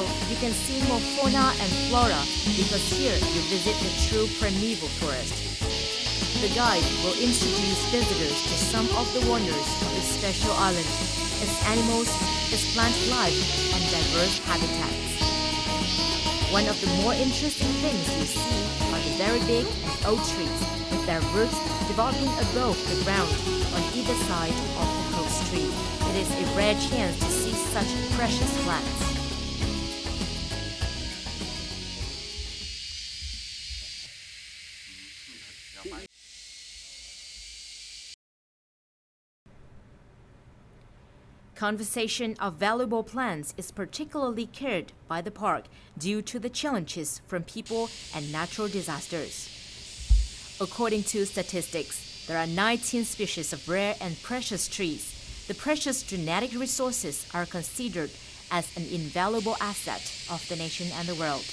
So you can see more fauna and flora because here you visit the true primeval forest. The guide will introduce visitors to some of the wonders of this special island, its animals, its plant life, and diverse habitats. One of the more interesting things you see are the very big and old trees with their roots developing above the ground on either side of the coast tree. It is a rare chance to see such precious plants. Conservation of valuable plants is particularly cared by the park due to the challenges from people and natural disasters. According to statistics, there are 19 species of rare and precious trees. The precious genetic resources are considered as an invaluable asset of the nation and the world.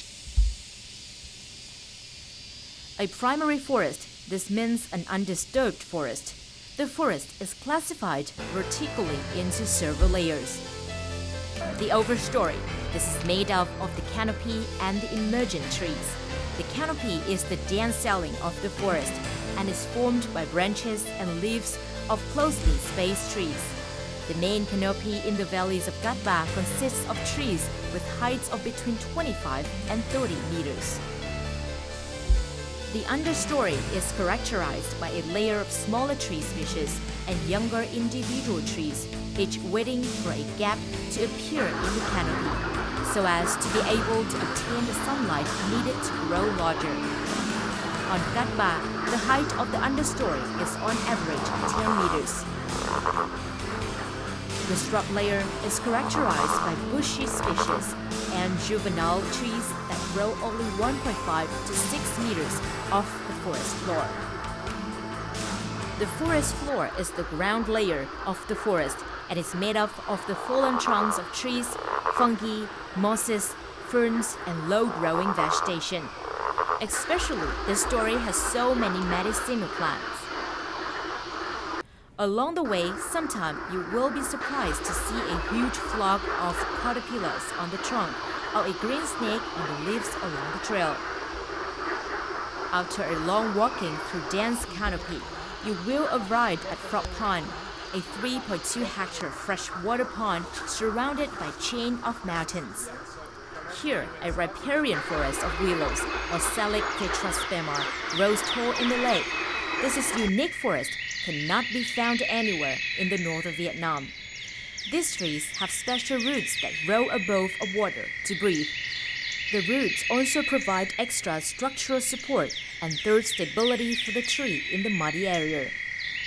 A primary forest, this means an undisturbed forest. The forest is classified vertically into several layers. The overstory, this is made up of the canopy and the emergent trees. The canopy is the dense ceiling of the forest and is formed by branches and leaves of closely spaced trees. The main canopy in the valleys of Cát Bà consists of trees with heights of between 25 and 30 meters. The understory is characterized by a layer of smaller tree species and younger individual trees, each waiting for a gap to appear in the canopy, so as to be able to obtain the sunlight needed to grow larger. On Cát Bà, the height of the understory is on average 10 meters. The shrub layer is characterized by bushy species and juvenile trees that grow only 1.5 to 6 meters off the forest floor. The forest floor is the ground layer of the forest and is made up of the fallen trunks of trees, fungi, mosses, ferns, and low-growing vegetation. Especially, this story has so many medicinal plants. Along the way, sometime you will be surprised to see a huge flock of caterpillars on the trunk or a green snake on the leaves along the trail. After a long walking through dense canopy, you will arrive at Frog Pond, a 3.2-hectare freshwater pond surrounded by a chain of mountains. Here, a riparian forest of willows, or Salic tetraspema, grows tall in the lake. This is unique forest cannot be found anywhere in the north of Vietnam. These trees have special roots that grow above water to breathe. The roots also provide extra structural support and third stability for the tree in the muddy area.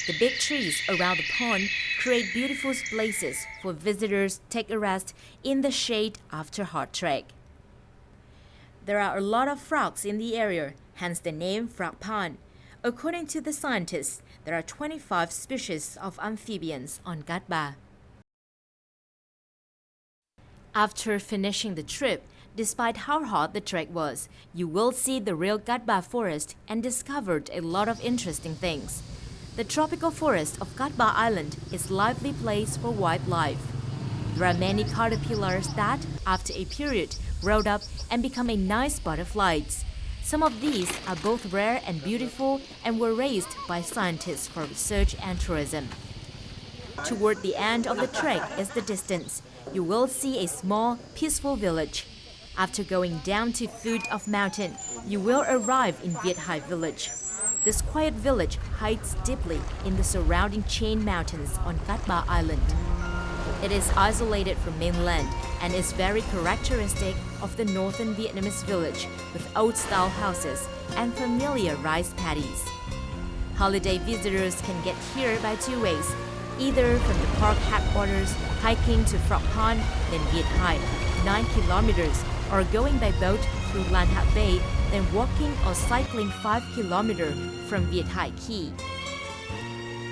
The big trees around the pond create beautiful places for visitors to take a rest in the shade after a hard trek. There are a lot of frogs in the area, hence the name Frog Pond. According to the scientists, there are 25 species of amphibians on Cát Bà. After finishing the trip, despite how hot the trek was, you will see the real Cát Bà forest and discovered a lot of interesting things. The tropical forest of Cát Bà Island is a lively place for wildlife. There are many caterpillars that, after a period, grow up and become a nice butterflies. Some of these are both rare and beautiful and were raised by scientists for research and tourism. Toward the end of the trek is the distance. You will see a small, peaceful village. After going down to foot of mountain, you will arrive in Viet Hai village. This quiet village hides deeply in the surrounding chain mountains on Cát Bà Island. It is isolated from mainland and is very characteristic of the northern Vietnamese village with old-style houses and familiar rice paddies. Holiday visitors can get here by two ways, either from the park headquarters, hiking to Frog Pond, then Viet Hai, 9 kilometers, or going by boat through Lan Hat Bay, then walking or cycling 5 kilometers from Viet Hai Key.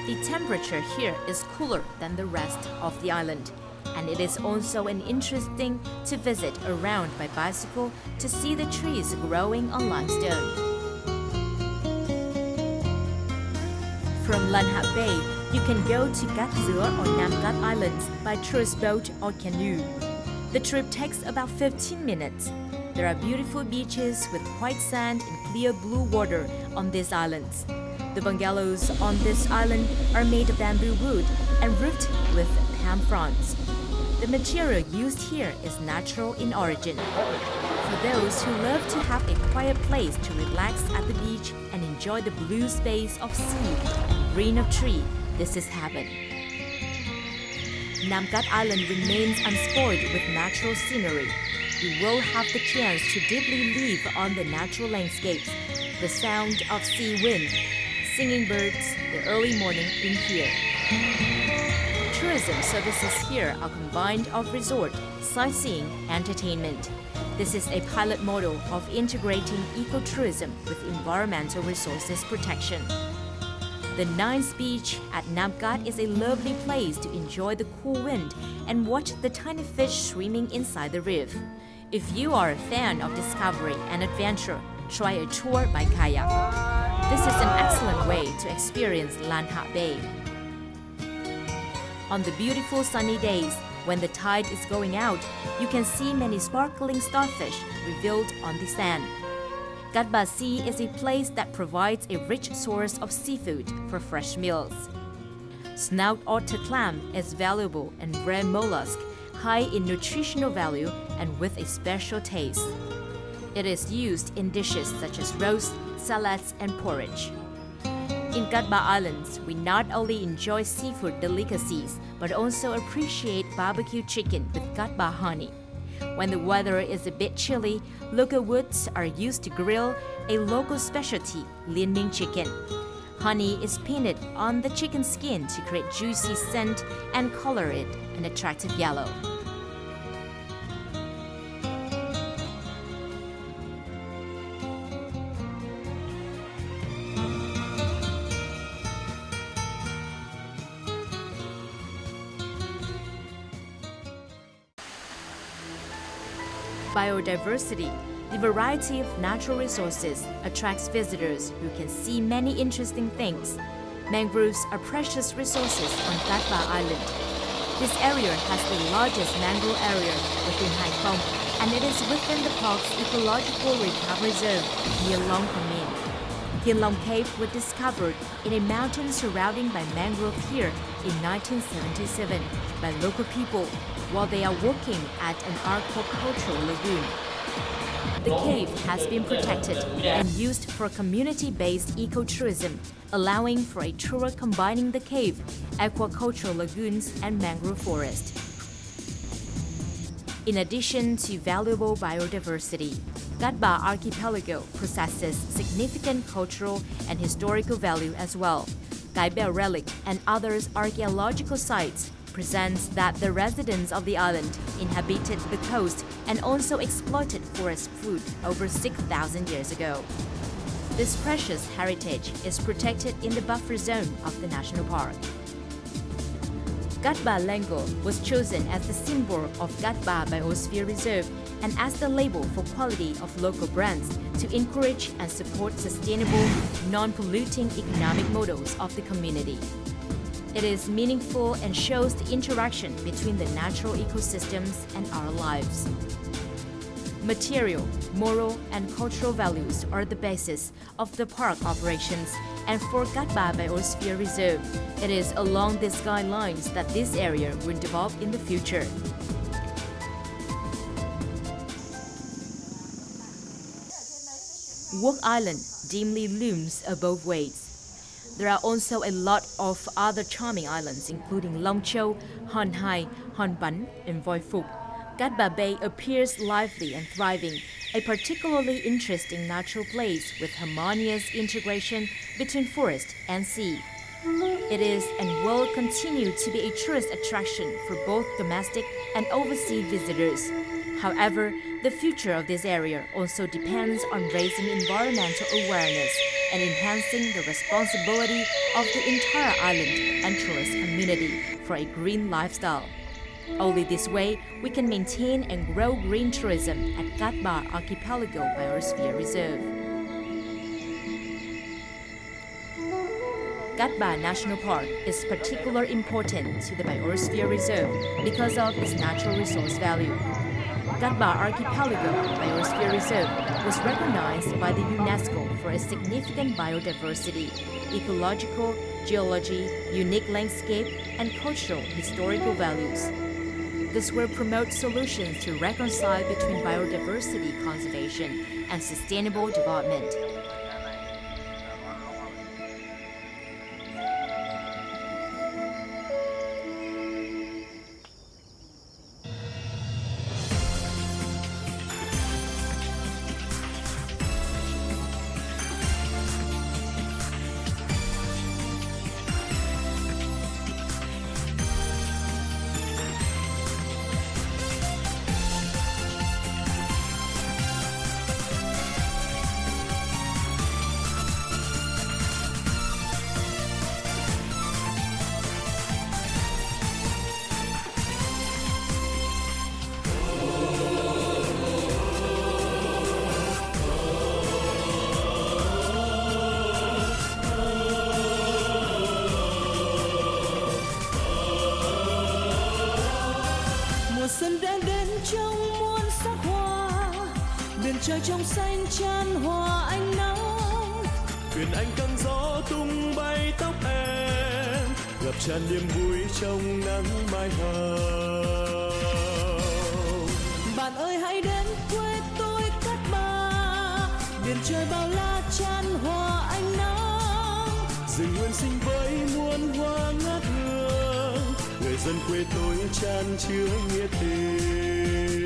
The temperature here is cooler than the rest of the island, and it is also an interesting to visit around by bicycle to see the trees growing on limestone. From Lan Hat Bay, you can go to Cát Dứa or Nam Cát Islands by tourist boat or canoe. The trip takes about 15 minutes. There are beautiful beaches with white sand and clear blue water on these islands. The bungalows on this island are made of bamboo wood and roofed with palm fronds. The material used here is natural in origin. For those who love to have a quiet place to relax at the beach and enjoy the blue space of sea and green of tree, this is heaven. Nam Cat Island remains unspoiled with natural scenery. You will have the chance to deeply live on the natural landscapes, the sound of sea wind, singing birds, the early morning in here. Tourism services here are combined of resort, sightseeing, entertainment. This is a pilot model of integrating ecotourism with environmental resources protection. The Nice Beach at Nam Cat is a lovely place to enjoy the cool wind and watch the tiny fish swimming inside the reef. If you are a fan of discovery and adventure, try a tour by kayak. This is an excellent way to experience Lan Ha Bay. On the beautiful sunny days, when the tide is going out, you can see many sparkling starfish revealed on the sand. Cát Bà Sea is a place that provides a rich source of seafood for fresh meals. Snout otter clam is valuable and rare mollusk, high in nutritional value and with a special taste. It is used in dishes such as roast, salads, and porridge. In Cát Bà Islands, we not only enjoy seafood delicacies, but also appreciate barbecue chicken with Cát Bà honey. When the weather is a bit chilly, local woods are used to grill a local specialty, Liên Minh chicken. Honey is painted on the chicken skin to create juicy scent and color it an attractive yellow. Biodiversity. The variety of natural resources attracts visitors who can see many interesting things. Mangroves are precious resources on Cát Bà Island. This area has the largest mangrove area within Hai Phong, and it is within the park's ecological recovery zone near Long Commune. Thiên Long Cave was discovered in a mountain surrounded by mangrove here in 1977 by local people while they are working at an aquaculture lagoon. The cave has been protected and used for community-based ecotourism, allowing for a tour combining the cave, aquaculture lagoons, and mangrove forest. In addition to valuable biodiversity, Cát Bà archipelago possesses significant cultural and historical value as well. Cái Bèo relic and other archaeological sites presents that the residents of the island inhabited the coast and also exploited forest food over 6,000 years ago. This precious heritage is protected in the buffer zone of the national park. Cát Bà Lango was chosen as the symbol of Cát Bà Biosphere Reserve and as the label for quality of local brands to encourage and support sustainable, non-polluting economic models of the community. It is meaningful and shows the interaction between the natural ecosystems and our lives. Material, moral, and cultural values are the basis of the park operations, and for Cát Bà Biosphere Reserve, it is along these guidelines that this area will develop in the future. Quốc Island dimly looms above waves. There are also a lot of other charming islands, including Long Châu, Hon Hai, Hon Bắn, and Voi Phục. Cát Bà Bay appears lively and thriving, a particularly interesting natural place with harmonious integration between forest and sea. It is and will continue to be a tourist attraction for both domestic and overseas visitors. However, the future of this area also depends on raising environmental awareness and enhancing the responsibility of the entire island and tourist community for a green lifestyle. Only this way we can maintain and grow green tourism at Cát Bà Archipelago Biosphere Reserve. Cát Bà National Park is particularly important to the Biosphere Reserve because of its natural resource value. Cát Bà Archipelago Biosphere Reserve was recognized by the UNESCO for its significant biodiversity, ecological, geology, unique landscape, and cultural historical values. This will promote solutions to reconcile between biodiversity conservation and sustainable development. Xuân đã đến trong muôn sắc hoa, biển trời trong xanh chan hòa ánh nắng. Thuyền anh căng gió tung bay tóc em, ngập tràn niềm vui trong nắng mai hồng. Bạn ơi hãy đến quê tôi Cát Bà, biển trời bao la chan hòa ánh nắng. Rừng nguyên sinh với muôn hoa ngát hương, người dân quê tôi chan chứa nghĩa tình.